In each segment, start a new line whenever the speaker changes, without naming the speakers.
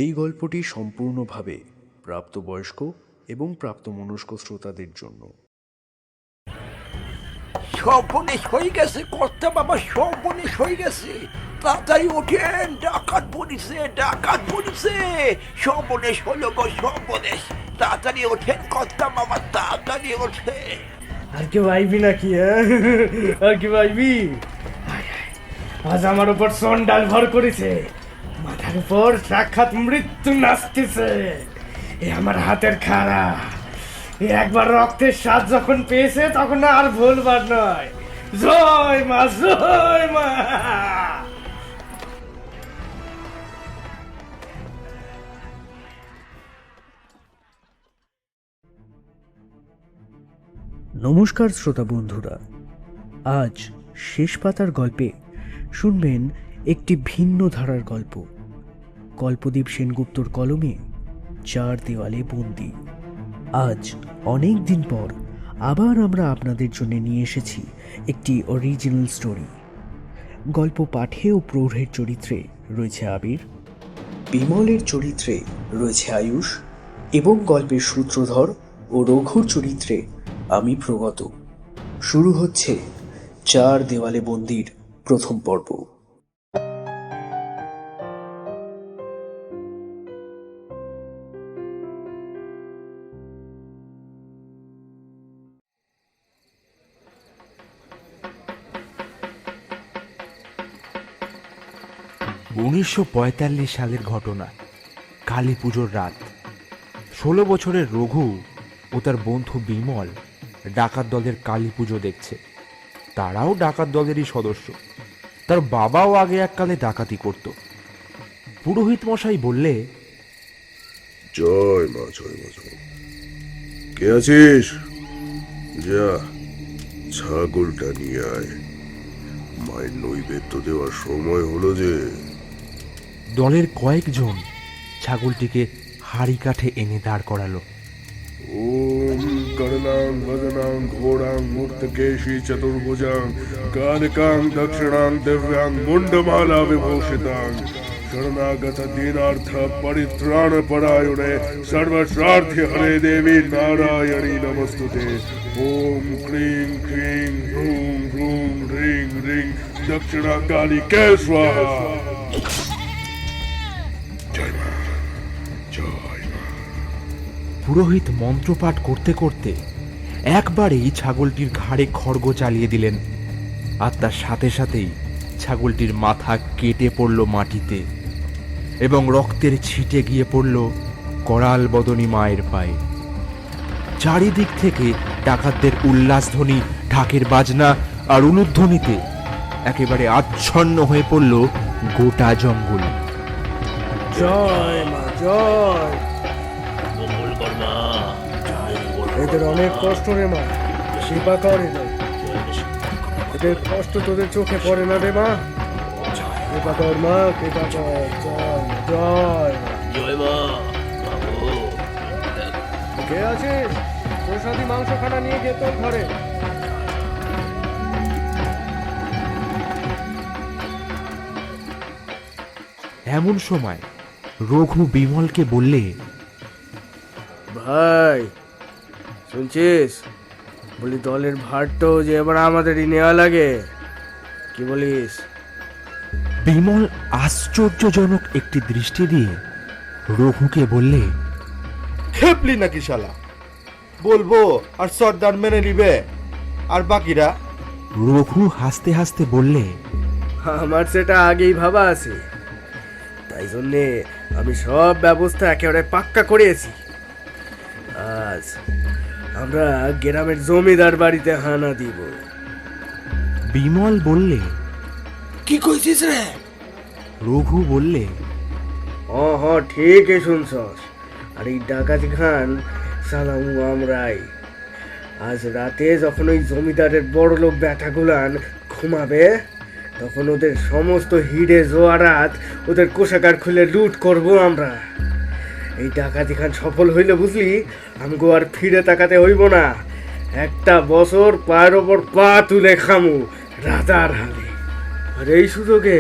এই গল্পটি সম্পূর্ণভাবে প্রাপ্তবয়স্ক এবং প্রাপ্তমনস্ক শ্রোতাদের জন্য।
সর্বনেশ হয়ে গেছে কর্তা বাবা, সর্বনেশ হয়ে গেছে, তাড়াতাড়ি ওঠেন, ডাকাত পড়িছে, ডাকাত পড়িছে, সর্বনেশ হলো গো, সর্বনেশ, তাড়াতাড়ি ওঠেন কর্তা বাবা, তাড়াতাড়ি ওঠে।
আর কেউ আইবি নাকি? আর কেউ আইবি? আজ আমার উপর সন্ডাল ভর করেছে, মাথার উপর সাক্ষাৎ মৃত্যু নাচতেছে। এ আমার হাতের খাড়া, এ একবার রক্তের স্বাদ যখন পেয়েছে তখন আর ভুলবার নয়। জয় মা, জয় মা।
নমস্কার শ্রোতা বন্ধুরা, আজ শেষ পাতার গল্পে শুনবেন একটি ভিন্ন ধারার গল্প। কল্পদীপ সেনগুপ্তর কলমে চার দেওয়ালে বন্দি। আজ অনেক দিন পর আবার আমরা আপনাদের জন্য নিয়ে এসেছি একটি অরিজিনাল স্টোরি। গল্প পাঠে ও প্রৌঢ়ের চরিত্রে রয়েছে আবির, বিমলের চরিত্রে রয়েছে আয়ুষ এবং গল্পের সূত্রধর ও রঘুর চরিত্রে আমি প্রগত। শুরু হচ্ছে চার দেওয়ালে বন্দির প্রথম পর্ব।
উনিশশো ৪৫ সালের ঘটনা, কালী পুজোর রাত। ১৬ বছরের রঘু ও তার বন্ধু বিমল ডাকাত দলের কালী পুজো দেখছে। তারাও ডাকাত দলেরই সদস্য। তার বাবাও আগে এককালে ডাকাতি করত। পুরোহিত মশাই বললে,
জয় মা, জয় মা, জয়। কে আছিস? যা, ছাগলটা নিয়ে আয়, মায়ের নৈবেদ্য দেওয়ার সময় হলো যে।
দলের কয়েকজন ছাগলটিকে হাড়ি কাঠে এনে দাঁড় করালো।
ওম করণাং বদনাং ঘোড়াং মুক্তকেশী চতুর্ভুজাং কালিকাং দক্ষিণাং দিব্যাং মুন্ডমালা বিভূষিতাং শরণাগত দীনার্থ পরিত্রাণ পরায়ণে সর্বস্বার্থে হরে দেবী নারায়ণী নমস্তুতে। ওম ক্রিং ক্রিং ভ্রূং ভ্রূং হ্রিং হ্রিং দক্ষিণা কালিকে স্বাহা। জয় মা, জয় মা।
পুরোহিত মন্ত্রপাঠ করতে করতে একবারেই ছাগলটির ঘাড়ে খড়গ চালিয়ে দিলেন, আর তার সাথে সাথেই ছাগলটির মাথা কেটে পড়ল মাটিতে এবং রক্তের ছিটে গিয়ে পড়ল করাল বদনী মায়ের পায়ে। চারিদিক থেকে ডাকাতদের উল্লাসধ্বনি, ঢাকের বাজনা আর উলুধ্বনিতে একেবারে আচ্ছন্ন হয়ে পড়ল গোটা জঙ্গল।
জয় মা, জয়। এদের অনেক কষ্ট রে মা, কৃপা কর এদের। এদের কষ্ট তোদের চোখে পড়ে না রে মা, কৃপা কর মা, কৃপা কর। জয় জয়
জয় মা।
কে আছিস? প্রসাদী মাংসখানা নিয়ে গিয়ে তোর ঘরে।
এমন সময় রঘু বিমলকে বললে,
ভাই শুনছিস? বলি দলের ভারটাও যে এবার আমাদেরই নেওয়া লাগে, কি বলিস?
বিমল আশ্চর্যজনক একটি দৃষ্টি দিয়ে রঘুকে বললে,
খেপলি নাকি শালা? বলবো আর সর্দার মেনে নিবে, আর বাকিরা?
রঘু হাসতে হাসতে বললে,
আমার সেটা আগেই ভাবা আছে, তাই জন্যে আমি সব ব্যবস্থা একেবারে পাক্কা করেছি। আজ আমরা গ্রামের জমিদার বাড়িতে হানা দিব।
বিমল বললে,
কি কইছিস রে?
রঘু বললে,
হ ঠিকই শুনছস। আর এই ডাকাতি খান সালামু আমরাই। আজ রাতে যখন ওই জমিদারের বড় লোক ব্যাটাগুলান ঘুমাবে, তখন ওদের সমস্ত হিড়ে জোয়ারাত ওদের কোষাগার খুলে লুট করব আমরা। এই ডাকাতি খান সফল হইলে বুঝলি আমগো আর ফিরে তাকাতে হইব না। একটা বছর পায়ের ওপর পা তুলে খামু রাজার হালে। আর এই সুযোগে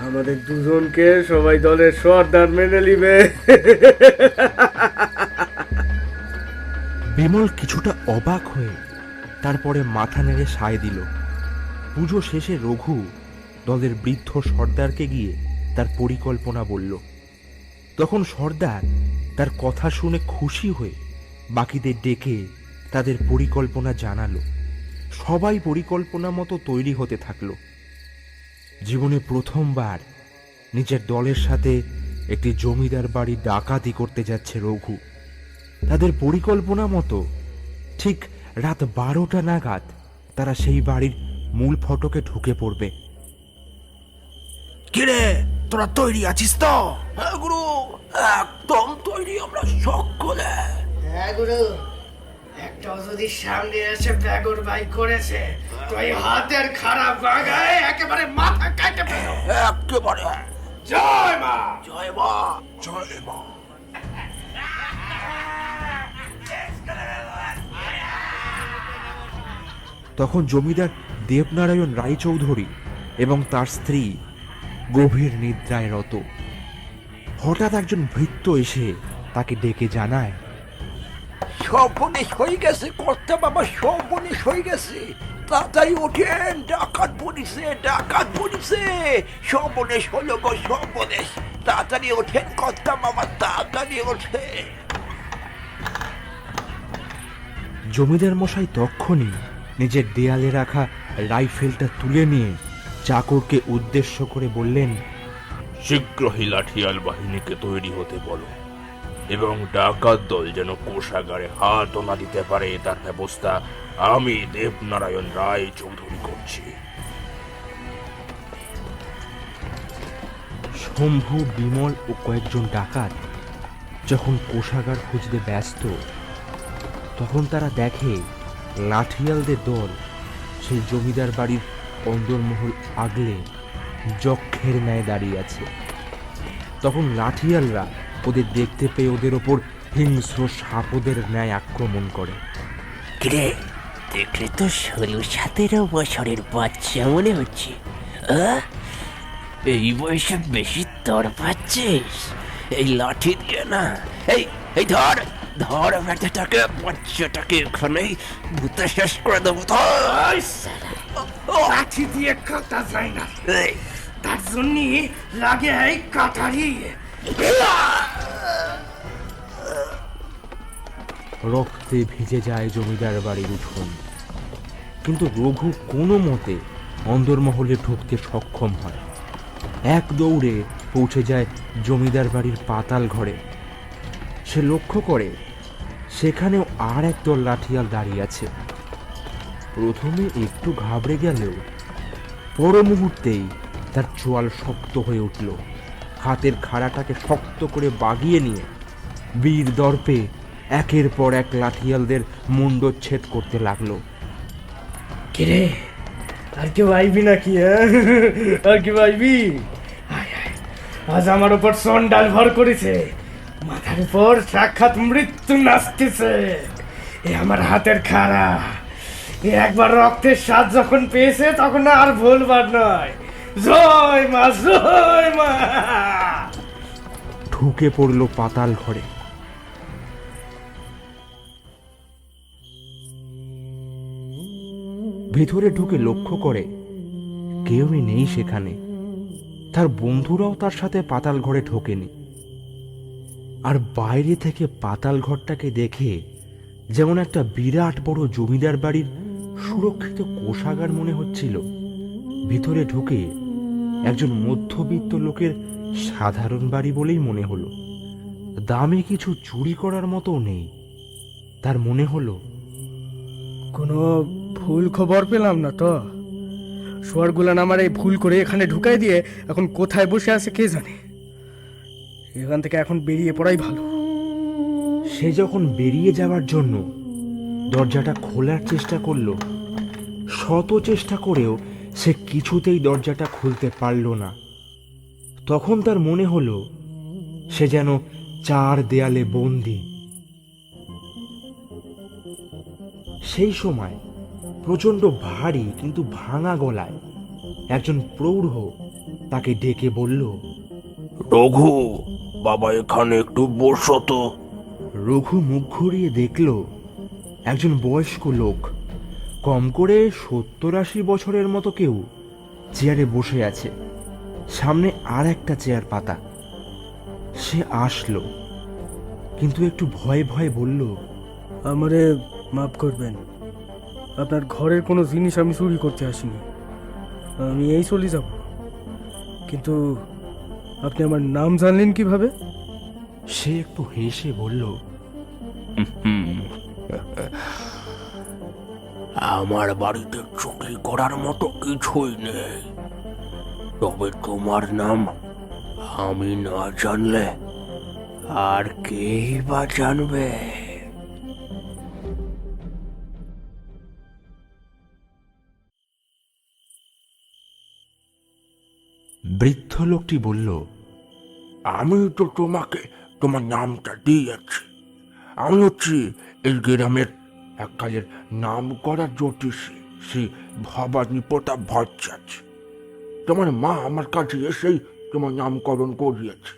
আমাদের দুজনকে সবাই দলের সর্দার মেনে নিবে।
বিমল কিছুটা অবাক হয়ে তারপরে মাথা নেড়ে সায় দিল। পুজো শেষে রঘু দলের বৃদ্ধ সর্দারকে গিয়ে তার পরিকল্পনা বলল। তখন সর্দার তার কথা শুনে খুশি হয়ে বাকিদের ডেকে তাদের পরিকল্পনা জানালো। সবাই পরিকল্পনা মতো তৈরি হতে থাকলো। জীবনে প্রথমবার নিজের দলের সাথে একটি জমিদার বাড়ি ডাকাতি করতে যাচ্ছে রঘু। তাদের পরিকল্পনা মতো ঠিক রাত 12টা নাগাদ তারা সেই বাড়ির মূল ফটকে ঢুকে পড়বে।
কিরে, তোরা তৈরি আছিস তো? হ্যাঁ গুরু, একদম তৈরি আমরা সকলে।
হ্যাঁ গুরু, একটাও যদি সামনে এসে ব্যাগর বাই করেছে তো এই হাতের খারাপ বাগায় একেবারে মাথা কাটে ফেলো।
একেবারে।
জয় মা।
জয় মা, জয় মা।
তখন জমিদার দেবনারায়ণ রায়চৌধুরী এবং তার স্ত্রী গভীর নিদ্রায় রত। হঠাৎ একজন ভৃত্য এসে তাকে ডেকে জানায়,
সর্বনেশ হয়ে গেছে কর্তা বাবা, সর্বনেশ হয়ে গেছে। তাড়াতাড়ি ওঠেন, ডাকাত পড়িছে, ডাকাত পড়িছে। সর্বনেশ হলো গো, সর্বনেশ। তাড়াতাড়ি ওঠেন কর্তা বাবা, তাড়াতাড়ি ওঠে।
জমিদার মশাই তক্ষুনি নিজের দেয়ালে রাখা রাইফেলটা তুলে নিয়ে চাকরকে উদ্দেশ্য করে বললেন,
শীঘ্রই লাঠিয়াল বাহিনীকে তৈরি হতে বলো এবং ডাকাত দল যেন কোষাগারে হাত না দিতে পারে তার ব্যবস্থা আমি দেবনারায়ণ রায় চৌধুরী করছি।
শম্ভু, বিমল ও কয়েকজন ডাকাত যখন কোষাগার খুঁজতে ব্যস্ত, তখন তারা দেখে লাঠিয়ালদের দল সেই জমিদার বাড়ির অন্দরমহল আগলে যক্ষের ন্যায় দাঁড়িয়ে আছে। তখন লাঠিয়ালরা ওদের দেখতে পেয়ে ওদের ওপর হিংস্র সাপদের ন্যায় আক্রমণ করে।
কিরে, দেখলে তো 16-17 বছরের বাচ্চা মনে হচ্ছে। এই বয়সে বেশি তর পাচ্ছিস? এই লাঠি দিয়ে না, এই এই ধর ধর ব্যাটাটাকে, বাচ্চাটাকে এখানেই ভূতে শেষ করে দেবো।
লাঠি দিয়ে কাটা যায় না,
এই,
তার জন্য লাগে এই কাটারি।
রক্তে ভিজে যায় জমিদার বাড়ির উঠোন, কিন্তু রঘু কোনো মতে অন্দরমহলে ঢুকতে সক্ষম হয়। এক দৌড়ে পৌঁছে যায় জমিদার বাড়ির পাতাল ঘরে। সে লক্ষ্য করে সেখানেও আর এক দল লাঠিয়াল দাঁড়িয়ে আছে। প্রথমে একটু ঘাবড়ে গেলেও পর মুহূর্তেই তার চোয়াল শক্ত হয়ে উঠল। হাতের খাড়াটাকে শক্ত করে বাগিয়ে নিয়ে বীর দর্পে একের পর এক লাঠিয়ালদের মুন্ডচ্ছেদ করতে লাগলো।
কিরে, আর কেউ আইবি নাকি? আর কেউ আইবি? আজ আমার উপর সন্ডাল ভর করেছে, মাথার উপর সাক্ষাৎ মৃত্যু নাচতেছে। এ আমার হাতের খাড়া, এ একবার রক্তের স্বাদ যখন পেয়েছে তখন আর ভুলবার নয়। জয় মা, জয় মা।
ঢুকে পড়লো পাতাল ঘরে। ভেতরে ঢুকে লক্ষ্য করে কেউই নেই সেখানে। তার বন্ধুরাও তার সাথে পাতাল ঘরে ঢোকেনি। আর বাইরে থেকে পাতাল ঘরটাকে দেখে যেমন একটা বিরাট বড় জমিদার বাড়ির সুরক্ষিত কোষাগার মনে হচ্ছিল। ভিতরে ঢুকে একজন মধ্যবিত্ত লোকের সাধারণ বাড়ি বলেই মনে হলো। দামে কিছু চুরি করার মতো নেই। তার মনে হলো,
কোনো ভুল খবর পেলাম না তো? শোয়ারগুলান আমার এই ভুল করে এখানে ঢুকাই দিয়ে এখন কোথায় বসে আছে কে জানে। এখান থেকে এখন বেরিয়ে পড়াই ভালো।
সে যখন বেরিয়ে যাওয়ার জন্য দরজাটা খোলার চেষ্টা করলো, শত চেষ্টা করেও সে কিছুতেই দরজাটা খুলতে পারল না। তখন তার মনে হলো সে যেন 4 দেয়ালে বন্দী। সেই সময় প্রচণ্ড ভারী কিন্তু ভাঙা গলায় একজন প্রৌঢ় তাকে ডেকে বলল,
রঘু, বাবা এখানে একটু বসো তো।
রঘু মুখ ঘুরিয়ে দেখল একজন বয়স্ক লোক, কম করে 70-80 বছরের মতো কেউ চেয়ারে বসে আছে। সামনে আর একটা চেয়ার পাতা। সে আসলো, কিন্তু একটু ভয়ে ভয়ে বলল,
আমারে মাফ করবেন, আপনার ঘরের কোনো জিনিস আমি চুরি করতে আসিনি, আমি এই চলে যাব। কিন্তু আপনি আমার নাম জানলেন কিভাবে?
সে একটু হেসে বলল,
আমার বাড়িতে চুরি করার মতো কিছুই নেই, তবে তোমার নাম আমি না জানলে আর কেই বা জানবে?
বৃদ্ধ লোকটি বলল,
আমি তো তোমাকে তোমার নামটা দিয়েছি। আমি হচ্ছি এই গ্রামের এককালের নাম করা জ্যোতিষী, শ্রী ভবানী প্রতাপ ভট্টাচার্য। তোমার মা আমার কাছে এসেই তোমার নামকরণ করিয়েছে।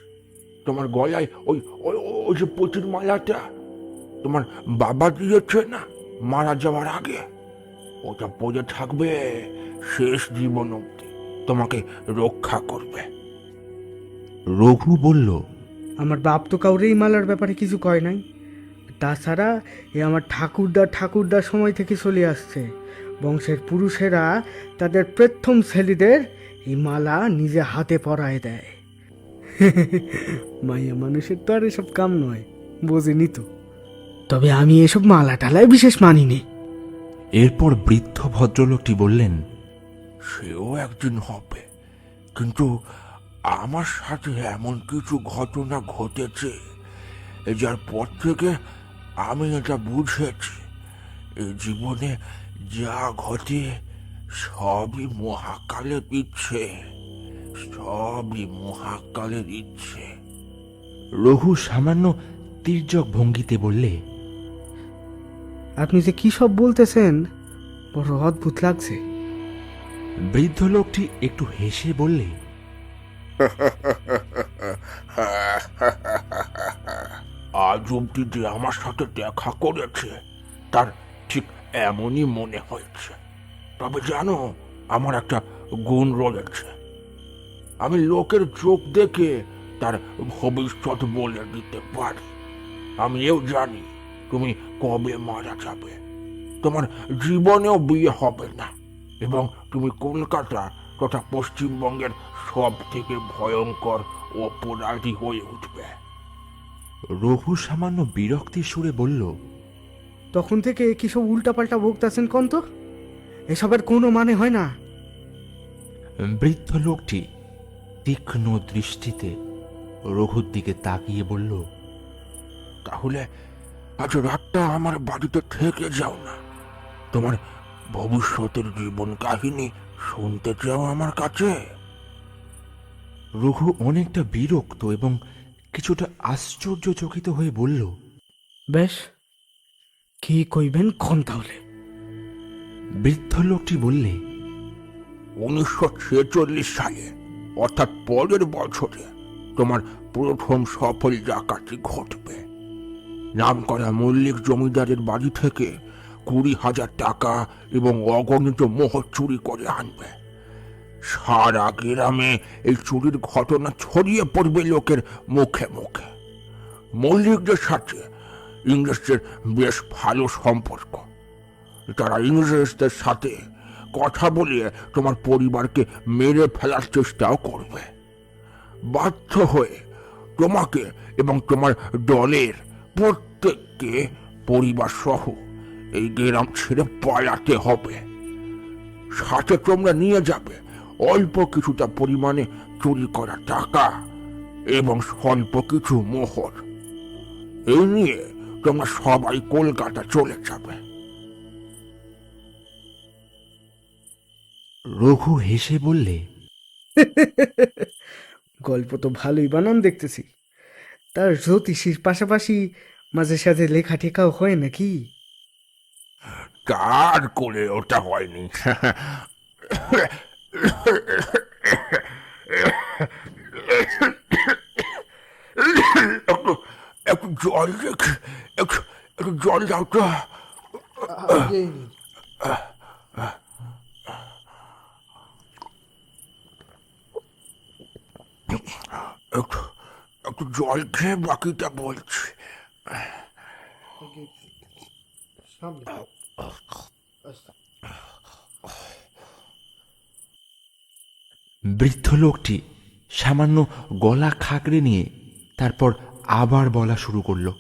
তোমার গলায় ওই ওই ওই যে পুঁতির মালাটা তোমার বাবা দিয়েছে না মারা যাওয়ার আগে, ওটা পড়ে থাকবে শেষ জীবন অবধি, তোমাকে রক্ষা করবে।
রঘু বলল,
আমার বাপ তো কাউরে এই মালার ব্যাপারে কিছু কয় নাই। তাছাড়া এ আমার ঠাকুরদার সময় থেকে চলে আসছে। বংশের পুরুষেরা তাদের প্রথম ছেলেদের এই মালা নিজে হাতে পরায় দেয়। মাইয়া মানুষের তো আর এসব কাম নয়, বোঝেনি তো। তবে আমি এসব মালা টালায় বিশেষ মানিনি।
এরপর বৃদ্ধ ভদ্রলোকটি বললেন,
সেও একদিন হবে, কিন্তু আমার সাথে এমন কিছু ঘটনা ঘটেছে যার পর থেকে আমি এটা বুঝেছি, এই জীবনে যা ঘটে সবই মহাকালের ইচ্ছে, সবই মহাকালের ইচ্ছে।
রঘু সামান্য তির্যক ভঙ্গিতে বললে,
আপনি যে কি সব বলতেছেন, বড় অদ্ভুত লাগছে।
বৃদ্ধ লোকটি একটু হেসে বললে,
আজ অব্দি যে আমার সাথে দেখা করেছে তার ঠিক এমনই মনে হয়েছে। তবে জানো, আমার একটা গুণ রয়েছে, আমি লোকের চোখ দেখে তার ভবিষ্যৎ বলে দিতে পারি। আমি এও জানি তুমি কবে মারা যাবে, তোমার জীবনেও বিয়ে হবে না, এবং তুমি কলকাতা তথা পশ্চিমবঙ্গের সব থেকে ভয়ঙ্কর অপরাধী হয়ে উঠবে।
রঘু সামান্য বিরক্তির সুরে বলল,
তখন থেকে কি সব উল্টাপাল্টা বকতেছেন কোন তো? এসবের কোনো মানে হয় না।
বৃদ্ধ লোকটি তীক্ষ্ণ দৃষ্টিতে রঘুর দিকে তাকিয়ে বলল,
তাহলে আজ রাতটা আমার বাড়িতে থেকে যাও না, তোমার ভবিষ্যতের জীবন কাহিনী শুনতে চাও আমার কাছে?
রঘু অনেকটা বিরক্ত এবং কিছুটা আশ্চর্যচকিত হয়ে বলল,
বেশ, কি কইবেন কোন তাহলে?
বৃদ্ধ লোকটি বললে,
1946 সালে অর্থাৎ পরের বছরে তোমার প্রথম সফল ডাকাতি ঘটবে। নামকরা মল্লিক জমিদারের বাড়ি থেকে 20,000 টাকা এবং অগণিত মোহর চুরি করে আনবে। সারা গ্রামে এই চুরির ঘটনা ছড়িয়ে পড়বে লোকের মুখে মুখে। মল্লিকদের সাথে ইংরেজদের বেশ ভালো সম্পর্ক, তারা ইংরেজদের সাথে কথা বলিয়ে তোমার পরিবারকে মেরে ফেলার চেষ্টাও করবে। বাধ্য হয়ে তোমাকে এবং তোমার দলের প্রত্যেককে পরিবার সহ এই গ্রাম ছেড়ে পালাতে হবে। সাথে তোমরা নিয়ে যাবে অল্প কিছুটা পরিমাণে চুরি করা টাকা এবং স্বল্প কিছু মোহর। এই নিয়ে তোমরা সবাই কলকাতা চলে যাবে।
রঘু হেসে বললে,
গল্প তো ভালোই বানান দেখতেছি। তার জ্যোতিষীর পাশাপাশি মাঝে সাঝে লেখা টেখাও হয় নাকি?
কার করে ওটা হয়নি? একটু একটু জল রেখে একটু একটু জল দাও তো। একটু একটু জল খেয়ে বাকিটা বলছি।
বৃদ্ধ লোকটি সামান্য গলা খাকড়ে নিয়ে তারপর আবার বলা শুরু করলো।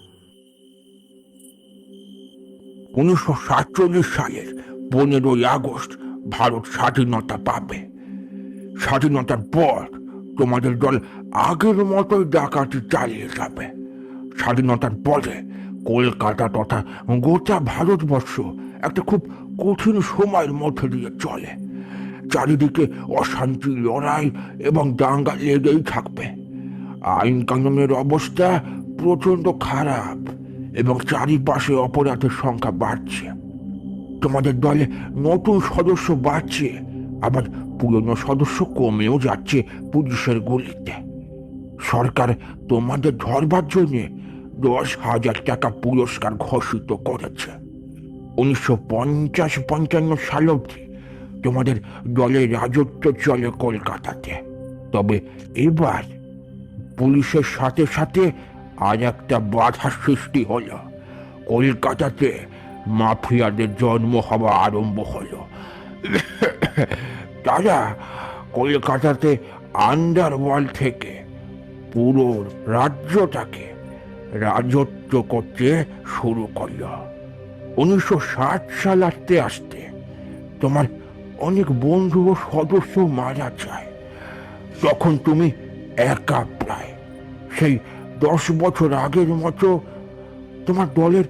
1947 সালের 15ই আগস্ট ভারত স্বাধীনতা পাবে। স্বাধীনতার পর তোমাদের দল আগের মতোই ডাকাতি চালিয়ে যাবে। স্বাধীনতার পরে কলকাতা তথা গোটা ভারতবর্ষ একটা খুব কঠিন সময়ের মধ্যে দিয়ে চলে। চারিদিকে অশান্তি, লড়াই এবং দাঙ্গা লেগেই থাকবে। আইন কানুনের অবস্থা প্রচন্ড খারাপ এবং চারিপাশে অপরাধের সংখ্যা বাড়ছে। তোমাদের দলে নতুন সদস্য বাড়ছে, আবার পুরনো সদস্য কমেও যাচ্ছে পুলিশের গুলিতে। সরকার তোমাদের ধরবার জন্য 10,000 টাকা পুরস্কার ঘোষিত করেছে। 1950-55 সাল অবধি তোমাদের দলের রাজত্ব চলে কলকাতাতে। তবে এবার পুলিশের সাথে সাথে আর একটা বাধা সৃষ্টি হলো। কলকাতাতে মাফিয়াদের জন্ম হওয়া আরম্ভ হলো। তারা কলকাতাতে আন্ডারওয়ার্ল্ড থেকে পুরো রাজ্যটাকে রাজত্ব করতে শুরু করলো। 1960 সাল আসতে আসতে তোমার অনেক বন্ধু ও সদস্য মারা যায়। তখন তুমি একা প্রায়। সেই 10 বছর আগের মতো তোমার দলের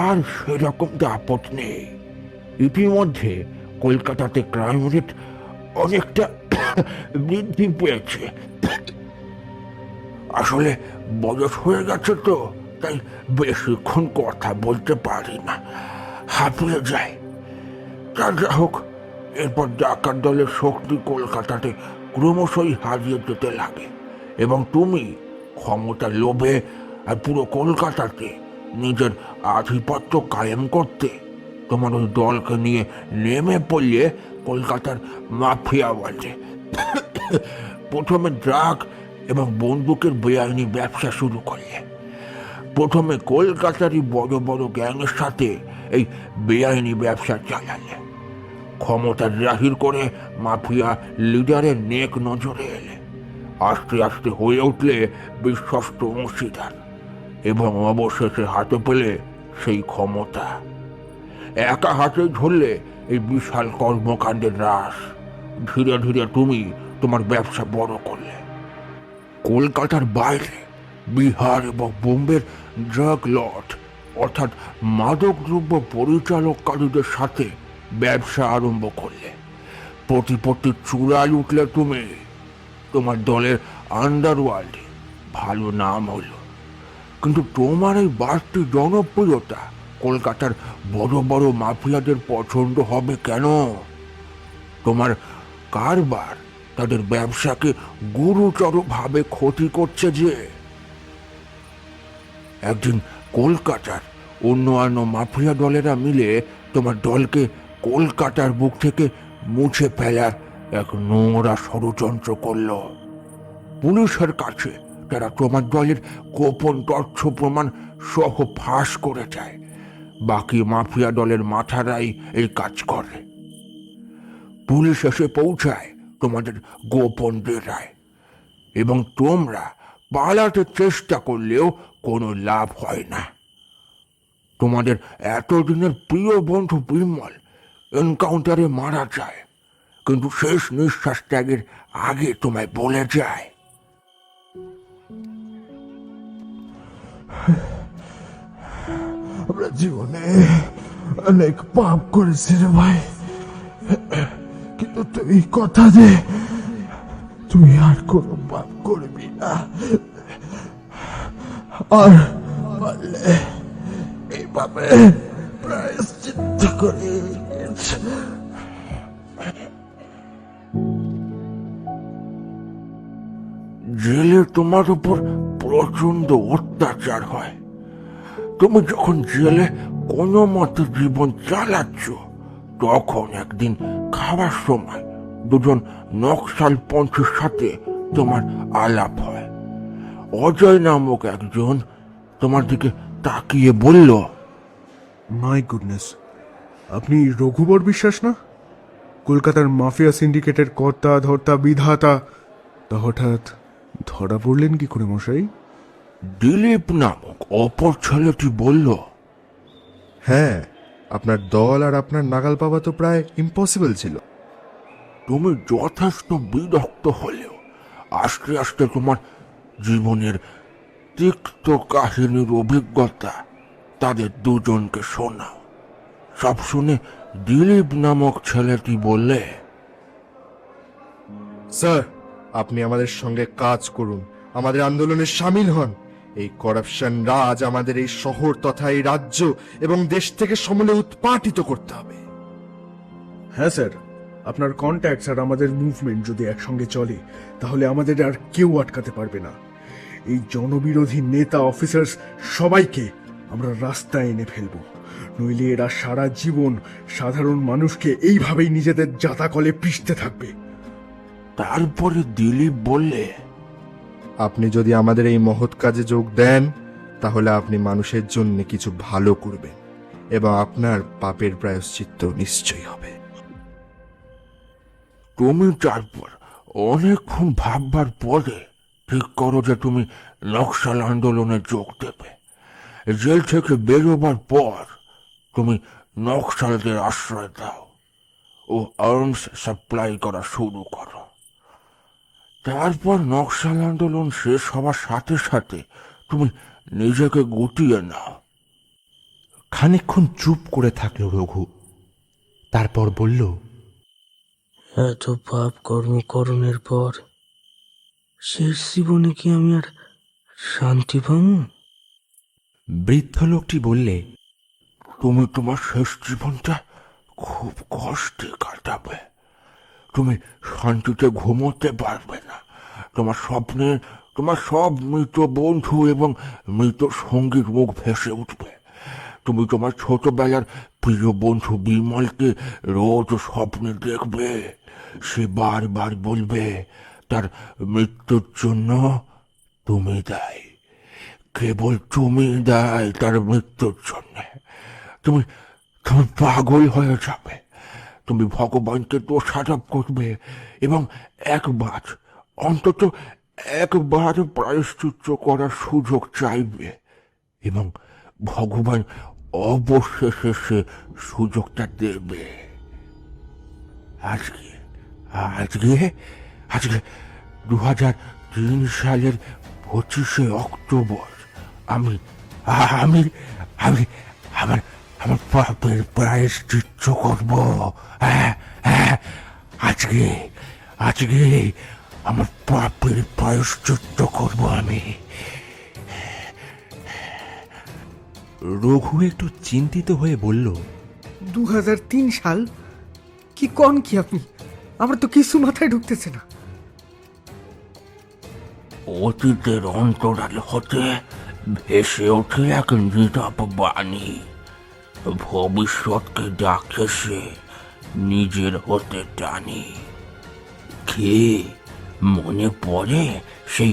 আর সেরকম দাপট নেই। ইতিমধ্যে কলকাতাতে ক্রাইম রেট অনেকটা বৃদ্ধি পেয়েছে। আসলে বয়স হয়ে গেছে তো, তাই বেশিক্ষণ কথা বলতে পারি না, হাঁপিয়ে যায়। তা যা হোক, এরপর ডাকাত দলের শক্তি কলকাতাতে ক্রমশই হারিয়ে যেতে লাগে এবং তুমি ক্ষমতার লোভে আর পুরো কলকাতাতে নিজের আধিপত্য কায়েম করতে তোমার ওই দলকে নিয়ে নেমে পড়লে কলকাতার মাফিয়া ওয়ার্ল্ডে। প্রথমে ড্রাগ এবং বন্দুকের বেআইনি ব্যবসা শুরু করলে। প্রথমে কলকাতারই বড় বড় গ্যাংয়ের সাথে এই বেআইনি ব্যবসা চালালে। ক্ষমতা জাহির করে মাফিয়া লিডারের নেক নজরে এলে। আস্তে আস্তে হয়ে উঠলে বিশ্বস্ত অংশীদার এবং অবশেষে হাতে পেলে সেই ক্ষমতা। একা হাতে ধরলে এই বিশাল কর্মকাণ্ডের রাস। ধীরে ধীরে তুমি তোমার ব্যবসা বড় করলে। কলকাতার বাইরে বিহার এবং বোম্বের ড্রাগ লর্ড অর্থাৎ মাদক দ্রব্য পরিচালককারীদের সাথে ব্যবসা আরম্ভ করলে। প্রতিপত্তির চূড়ায় উঠলে তুমি। তোমার দলের আন্ডারওয়ার্ল্ডে ভালো নাম হলো, কিন্তু তোমার এই বাড়তি জনপ্রিয়তা কলকাতার বড় বড় মাফিয়াদের পছন্দ হবে কেন? তোমার কারবার তাদের ব্যবসাকে গুরুতরভাবে ক্ষতি করছে যে। একদিন কলকাতার অন্যান্য মাফিয়া দলেরা মিলে তোমার দলকে কলকাতার বুক থেকে মুছে ফেলার এক নোংরা ষড়যন্ত্র করল। পুলিশের কাছে তারা তোমার দলের গোপন তথ্য প্রমাণ সহ ফাঁস করে যায়। বাকি মাফিয়া দলের মাথারাই এই কাজ করে। পুলিশ এসে পৌঁছায় তোমাদের গোপন ডেরায় এবং তোমরা পালাতে চেষ্টা করলেও কোনো লাভ হয় না। তোমাদের এতদিনের প্রিয় বন্ধু বিমল এনকাউন্টারে মারা যায়, কিন্তু শেষ নিঃশ্বাস ত্যাগের আগে তোমায় বলে যায়,
আমরা জীবনে অনেক পাপ করেছি রে ভাই, কিন্তু তুই কথা দে তুই আর কোনো পাপ করবি না, আর পারলে এইভাবে প্রায়শ্চিত্ত করে
জেল জেলে তোমার উপর প্রচন্ড অত্যাচার হয়। তুমি যখন জেলে কোনো মতে জীবন চালাচ্ছ, তখন একদিন খাওয়ার সময় দুজন নকশালপন্থীর সাথে তোমার আলাপ হয়। অজয় নামক একজন তোমার দিকে তাকিয়ে বলল,
মাই গুডনেস, আপনি রঘুবর বিশ্বাস না? কলকাতার মাফিয়া সিন্ডিকেটের কর্তা ধর্তা বিধাতা। তা হঠাৎ ধরা পড়লেন কি করে মশাই?
দিলীপ নামক অপর ছেলেটি বলল,
হ্যাঁ, আপনার দল আর আপনার নাগাল পাওয়া তো প্রায় ইম্পসিবল ছিল।
তুমি যথেষ্ট বিরক্ত হলেও আস্তে আস্তে তোমার জীবনের তিক্ত কাহিনীর অভিজ্ঞতা তাদের দুজনকে শোনাও। সব শুনে দিলীপ নামক ছেলেটি বললে,
স্যার, আপনি আমাদের সঙ্গে কাজ করুন, আমাদের আন্দোলনে সামিল হন। এই করাপশন রাজ আমাদের এই শহর তথা এই রাজ্য এবং দেশ থেকে সমূলে উৎপাটিত করতে হবে।
হ্যাঁ স্যার, আপনার কন্ট্যাক্টস আর আমাদের মুভমেন্ট যদি একসঙ্গে চলে তাহলে আমাদের আর কেউ আটকাতে পারবে না। এই জনবিরোধী নেতা অফিসার্স সবাইকে আমরা রাস্তায় এনে ফেলবো, নইলে এরা সারা জীবন সাধারণ মানুষকে এইভাবেই নিজেদের জাতাকলে পিষতে থাকবে।
তারপরে দিলীপ বললে,
আপনি যদি আমাদের এই মহৎ কাজে যোগ দেন, তাহলে আপনি মানুষের জন্য কিছু ভালো করবেন এবং আপনার পাপের প্রায়শ্চিত্ত নিশ্চয়ই হবে।
তুমি তারপর অনেকক্ষণ ভাববার পরে ঠিক করো যে তুমি নকশাল আন্দোলনে যোগ দেবে। জেল থেকে বেরোবার পর তুমি নকশালদের আশ্রয় দাও ও আর্মস সাপ্লাই করা শুরু করো। তারপর নকশাল আন্দোলন শেষ হওয়ার সাথে সাথে তুমি নিজেকে গুটিয়ে নাও।
খানিকক্ষণ চুপ করে থাকলো রঘু, তারপর বলল,
এত পাপ কর্মকরণের পর শেষ জীবনে কি আমি আর শান্তি পাবো?
বৃদ্ধ লোকটি বললে,
তুমি তোমার শেষ জীবনটা খুব কষ্টে কাটাবে। তুমি শান্তিতে ঘুমোতে পারবে না। তোমার সব মৃত বন্ধু এবং মৃত সঙ্গীর মুখ ভেসে উঠবে। তুমি তোমার ছোটবেলার প্রিয় বন্ধু বিমলকে রোজ স্বপ্নে দেখবে। সে বারবার বলবে তার মৃত্যুর জন্য তুমি দায়ী, কেবল তুমি দায়ী তার মৃত্যুর জন্য। তুমি পাগল হয়ে যাবে। তুমি ভগবানকে দোষারোপ করবে এবং অন্তত একবার প্রায়শ্চিত্ত করার সুযোগ চাইবে এবং ভগবান অবশেষে সে সুযোগটা দেবে। আজকে আজকে আজকে 2003 সালের 25শে অক্টোবর আমি আমি আমি আমার আমার পাপের প্রায়শ্চিত্ত করব। আজকে আজকে আমার পাপের প্রায়শ্চিত্ত করব আমি।
রঘু একটু চিন্তিত হয়ে বলল,
2003 সাল? কি কন কি আপনি? আমার তো কিছু মাথায় ঢুকতেছে না।
অতীতের অন্তরাল হতে ভেসে ওঠে এক নীরব বাণী। ভবিষ্যৎকে ডাকে সে নিজের হতে টানি। কে মনে পড়ে সেই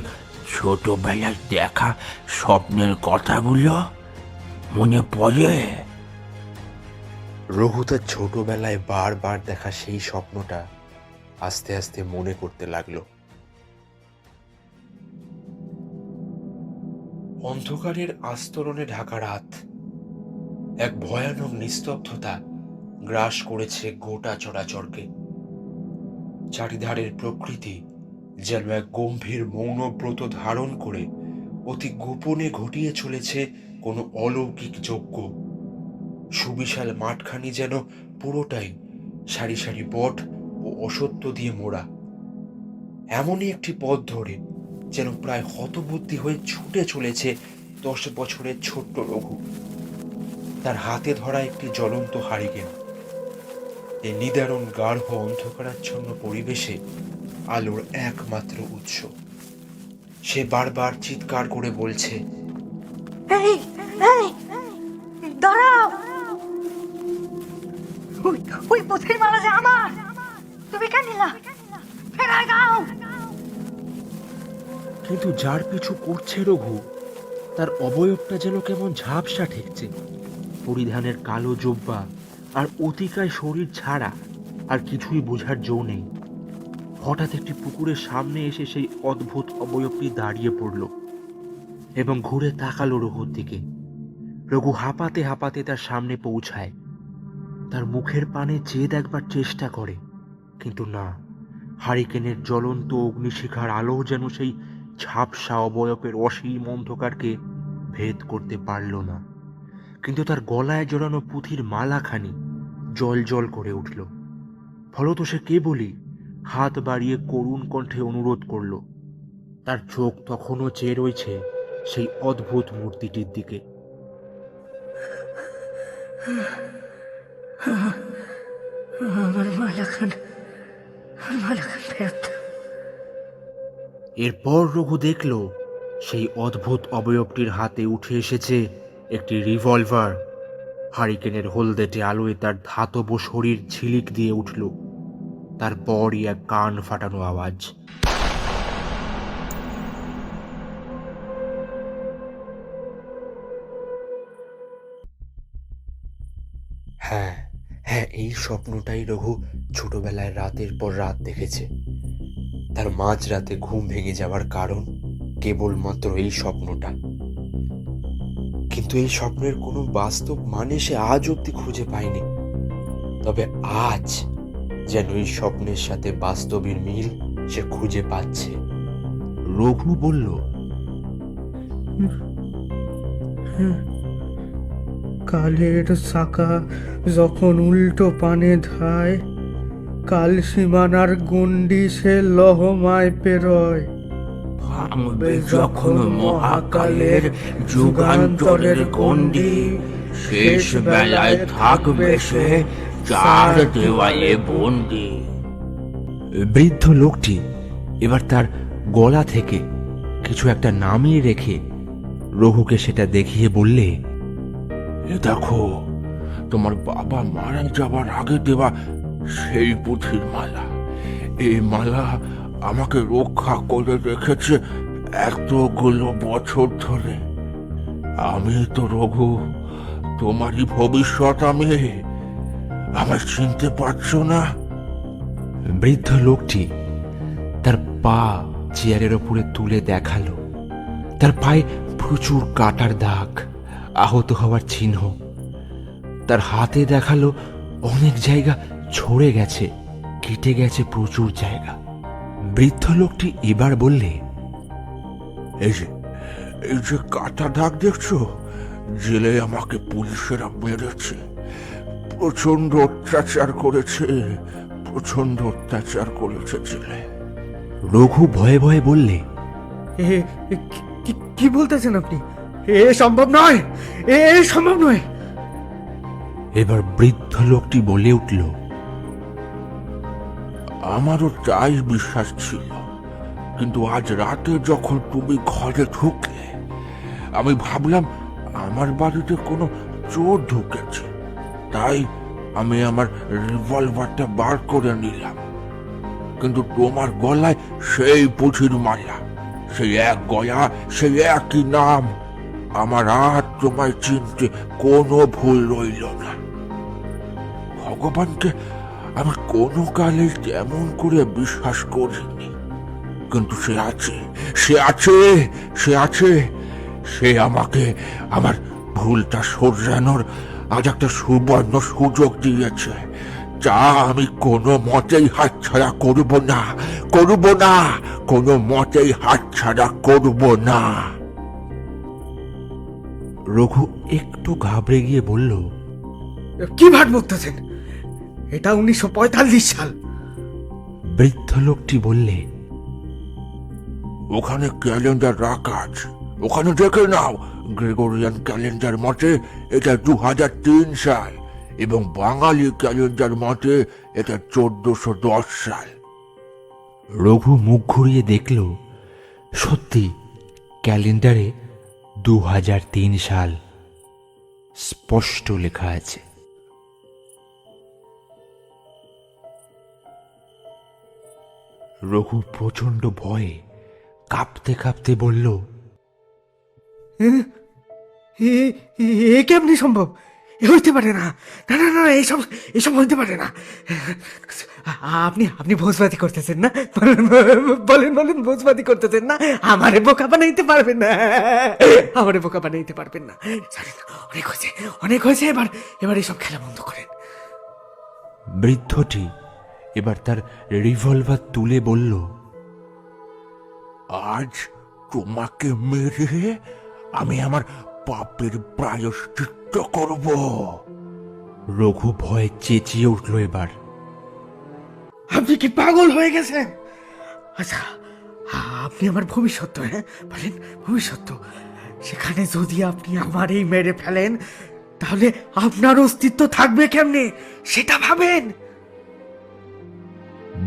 ছোটবেলায় দেখা স্বপ্নের কথাগুলো? মনে পড়ে?
রঘু তার ছোটবেলায় বারবার দেখা সেই স্বপ্নটা আস্তে আস্তে মনে করতে লাগলো। অন্ধকারের আস্তরণে ঢাকা রাত, এক ভয়ানক নিস্তব্ধতা গ্রাস করেছে গোটা চরাচরকে। চারিধারের প্রকৃতি যেন এক গম্ভীর মৌনব্রত ধারণ করে অতি গোপনে ঘটিয়ে চলেছে কোনো অলৌকিক যজ্ঞ। সুবিশাল মাঠখানি যেন পুরোটাই সারি সারি বট ও অসত্য দিয়ে মোড়া। এমনই একটি পথ ধরে যেন প্রায় হতবুদ্ধি হয়ে ছুটে চলেছে 10 বছরের ছোট্ট রঘু। তার হাতে ধরা একটি জ্বলন্ত হারিকেন। এই নিদারুণ গাঢ় অন্ধকারাচ্ছন্ন পরিবেশে আলোর একমাত্র উৎস। সে বারবার চিৎকার করে বলছে,
এই এই দাঁড়াও, ওই পথের মালা যে আমার, তুমি কেন নিলা? ফেরায় দাও।
কিন্তু যার পিছু করছে রঘু, তার অবয়বটা যেন কেমন ঝাপসা ঠেকছে। পরিধানের কালো জোব্বা আর অতিকায় শরীর ছাড়া আর কিছুই বোঝার জো নেই। হঠাৎ একটি পুকুরের সামনে এসে সেই অদ্ভুত অবয়বটি দাঁড়িয়ে পড়ল এবং ঘুরে তাকালো রঘুর দিকে। রঘু হাঁপাতে হাঁপাতে তার সামনে পৌঁছায়। তার মুখের পানে চেয়ে দেখবার চেষ্টা করে, কিন্তু না, হারিকেনের জ্বলন্ত অগ্নিশিখার আলো যেন সেই ঝাপসা অবয়বের অসীম অন্ধকারকে ভেদ করতে পারল না। কিন্তু তার গলায় জড়ানো পুঁথির মালাখানি জল জল করে উঠল। ফলত সে কেবলই হাত বাড়িয়ে করুণ কণ্ঠে অনুরোধ করল। তার চোখ তখনও চেয়ে রয়েছে সেই অদ্ভুত মূর্তিটির দিকে।
আমার মালাখান ফেরত।
এরপর রঘু দেখল সেই অদ্ভুত অবয়বটির হাতে উঠে এসেছে একটি রিভলভার। হারিকেনের হলদেটে আলোয় তার ধাতব শরীর ঝিলিক দিয়ে উঠল। তারপরই এক কান ফাটানো আওয়াজ। হ্যাঁ হ্যাঁ, এই স্বপ্নটাই রঘু ছোটবেলায় রাতের পর রাত দেখেছে। তার মাঝরাতে ঘুম ভেঙে যাওয়ার কারণ কেবলমাত্র এই স্বপ্নটা। কিন্তু এই স্বপ্নের কোনো বাস্তব মানে সে আজ অব্দি খুঁজে পায়নি। তবে আজ যেন এই স্বপ্নের সাথে বাস্তবের মিল সে খুঁজে পাচ্ছে। রঘু বলল,
কালের চাকা যখন উল্টো পানে ধায়, কাল সীমানার গণ্ডি সে লহমায় পেরোয়।
ভাঙবে যখন মহাকালের যুগান্তরের গণ্ডি, শেষ বেলায় থাকবে সে চার দেওয়ালে বন্দি।
বৃদ্ধ লোকটি এবার তার গলা থেকে কিছু একটা নামিয়ে রেখে রঘুকে সেটা দেখিয়ে বললে,
এ দেখো, তোমার বাবা মারা যাবার আগে দেওয়া সেই পুঁথির মালা। এই মালা আমাকে রক্ষা করে রেখেছে এতগুলো বছর ধরে। আমি তো রঘু, তোমারই ভবিষ্যৎ আমি। আমায় চিনতে পারছো না?
বৃদ্ধ লোকটি তার পা চেয়ারের ওপরে তুলে দেখালো। তার পায়ে প্রচুর কাটার দাগ, আহত হওয়ার চিহ্ন। তার হাতে দেখালো অনেক জায়গা ছড়ে গেছে, কেটে গেছে প্রচুর জায়গা। বৃদ্ধ লোকটি এবার বললে,
এই যে কাটা দাগ দেখছো, জেলে আমাকে পুলিশেরা মেরেছে, প্রচন্ড অত্যাচার করেছে, প্রচন্ড অত্যাচার করেছে জেলে।
রঘু ভয়ে ভয়ে বললে,
কি বলতেছেন আপনি? এ সম্ভব নয়, এ সম্ভব নয়।
এবার বৃদ্ধ লোকটি বলে উঠল,
আমারও তাই বিশ্বাস ছিল, কিন্তু আজ রাতে যখন তুমি ঘরে ঢুকলে, আমি ভাবলাম আমার বাড়িতে কোনো চোর ঢুকেছে। তাই আমি আমার রিভলভারটা বার করে নিলাম। কিন্তু তোমার গলায় সেই পুঁথির মালা, সেই এক গয়া, সেই একই নাম। আমার আর তোমায় চিনতে কোনো ভুল রইল না। ভগবানকে আমি কোনো কালে তেমন করে বিশ্বাস করিনি, কিন্তু সে আছে, সে আছে, সে আছে। সে আমাকে আমার ভুলটা শোধরানোর আজ একটা সুবর্ণ সুযোগ দিয়েছে, যা আমি কোনো মতেই হাতছাড়া করব না, করব না, কোনো মতেই হাতছাড়া করব না।
রঘু একটু ঘাবড়ে গিয়ে বলল,
কি ভাট বকতেছেন? এটা 1945 সাল।
বৃদ্ধ লোকটি বললে,
ওখানে ক্যালেন্ডার রাখা আছে, ওখানে দেখে নাও। গ্রেগরিয়ান ক্যালেন্ডার মতে এটা 2003 সাল এবং বাঙালি ক্যালেন্ডার মতে এটা 1410 সাল।
রঘু মুখ ঘুরিয়ে দেখল সত্যি ক্যালেন্ডারে 2003 সাল স্পষ্ট লেখা আছে। রঘু প্রচন্ড ভয়ে কাঁপতে কাঁপতে বলল,
এ কেমনি সম্ভব? এ হইতে পারে না, না না না, এসব এসব হইতে পারে না। আপনি ভোজবাদি করতেছেন না? বলেন বলেন, ভোজবাদি করতেছেন না? আমারে বোকা বানাইতে পারবেন না, আমারে বোকা বানাইতে পারবেন না। অনেক হয়েছে, অনেক হয়েছে, এবার এসব খেলা বন্ধ করেন।
বৃদ্ধটি এবার তার রিভলভার তুলে বলল,
আজ তোমাকে মেরে আমি আমার পাপের প্রায়শ্চিত্ত করব।
রঘু ভয়ে চেঁচিয়ে উঠল এবার।
আপনি কি পাগল হয়ে গেছেন? আচ্ছা, আপনি আমার ভবিষ্যৎ, হ্যাঁ বলেন, ভবিষ্যৎ। সেখানে যদি আপনি আমারই মেরে ফেলেন, তাহলে আপনার অস্তিত্ব থাকবে কেমনে সেটা ভাবেন।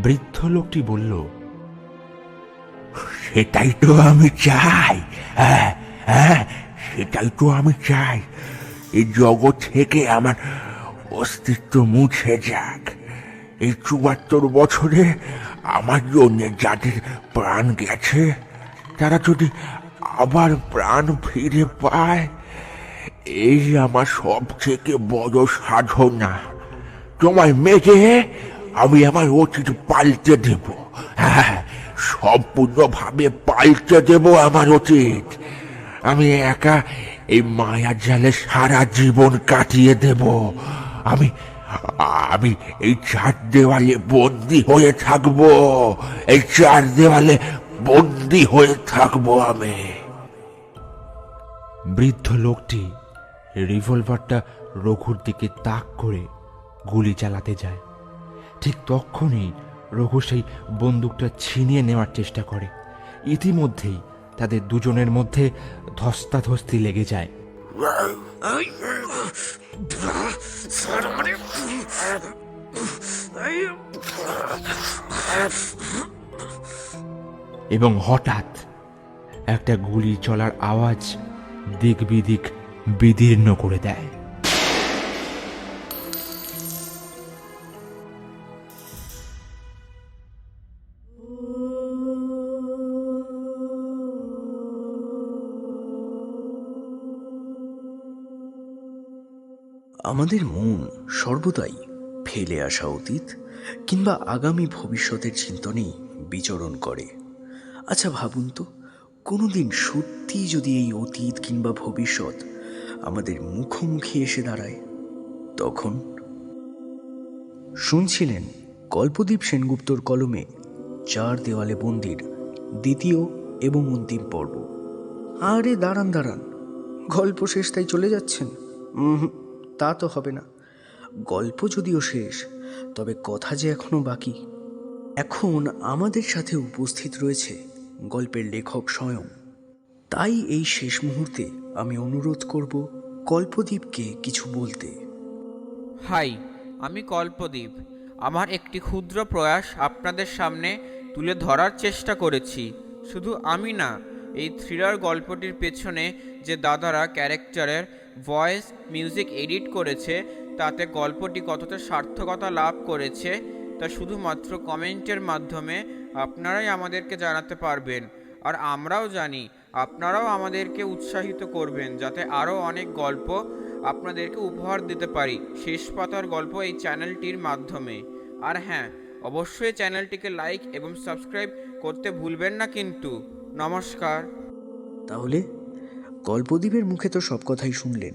বৃদ্ধ লোকটি বলল,
সেটাই তো আমি চাই, হ্যাঁ হ্যাঁ, সেটাই তো আমি চাই। এই জগৎ থেকে আমার অস্তিত্ব মুছে যাক। এই 74 বছরে আমার জন্য যাদের প্রাণ গেছে, তারা যদি আবার প্রাণ ফিরে পায়, এই আমার সবথেকে বড় সাধনা। তোমায় মেরে আমি আমার অতীত পাল্টে দেব, হ্যাঁ, সম্পূর্ণভাবে পাল্টে দেব আমার অতীত। আমি একা এই মায়া জালে সারা জীবন কাটিয়ে দেব। আমি আমি এই 4 দেওয়ালে বন্দী হয়ে থাকবো, এই 4 দেওয়ালে বন্দী হয়ে থাকবো আমি।
বৃদ্ধ লোকটি রিভলভারটা রঘুর দিকে তাক করে গুলি চালাতে যায়। ঠিক তখনই রঘু সেই বন্দুকটা ছিনিয়ে নেওয়ার চেষ্টা করে। ইতিমধ্যেই তাদের দুজনের মধ্যে ধস্তাধস্তি লেগে যায়। এবং হঠাৎ একটা গুলি চলার আওয়াজ দিক বিদিক বিদীর্ণ করে দেয়।
আমাদের মন সর্বদাই ফেলে আসা অতীত কিংবা আগামী ভবিষ্যতের চিন্তনেই বিচরণ করে। আচ্ছা ভাবুন তো, কোনোদিন সত্যি যদি এই অতীত কিংবা ভবিষ্যৎ আমাদের মুখোমুখি এসে দাঁড়ায়, তখন? শুনছিলেন কল্পদীপ সেনগুপ্তর কলমে 4 দেওয়ালে বন্দির 2য় এবং অন্তিম পর্ব। আরে দাঁড়ান দাঁড়ান, গল্প শেষ তাই চলে যাচ্ছেন? তা তো হবে না। গল্প যদিও শেষ, তবে কথা যে এখনো বাকি। এখন আমাদের সাথে উপস্থিত রয়েছে গল্পের লেখক স্বয়ং। তাই এই শেষ মুহূর্তে আমি অনুরোধ করব কল্পদীপকে কিছু বলতে।
হাই, আমি কল্পদীপ। আমার একটি ক্ষুদ্র প্রয়াস আপনাদের সামনে তুলে ধরার চেষ্টা করেছি। শুধু আমি না, এই থ্রিলার গল্পটির পেছনে যে দাদারা ক্যারেক্টারের ভয়েস মিউজিক এডিট করেছে, তাতে গল্পটি কতটা সার্থকতা লাভ করেছে তা শুধুমাত্র কমেন্টের মাধ্যমে আপনারাই আমাদেরকে জানাতে পারবেন। আর আমরাও জানি আপনারাও আমাদেরকে উৎসাহিত করবেন, যাতে আরও অনেক গল্প আপনাদেরকে উপহার দিতে পারি শেষ পাতার গল্প এই চ্যানেলটির মাধ্যমে। আর হ্যাঁ, অবশ্যই চ্যানেলটিকে লাইক এবং সাবস্ক্রাইব করতে ভুলবেন না কিন্তু। নমস্কার।
তাহলে কল্পদীপের মুখে তো সব কথাই শুনলেন।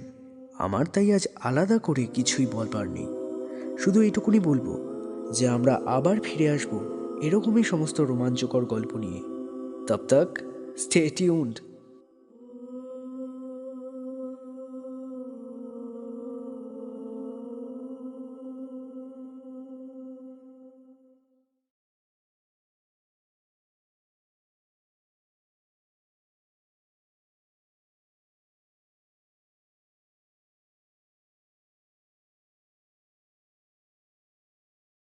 আমার তাই আজ আলাদা করে কিছুই বলবার নেই। শুধু এটুকুনি বলবো যে আমরা আবার ফিরে আসব এরকমই সমস্ত রোমাঞ্চকর গল্প নিয়ে। তব তক স্টে টিউনড।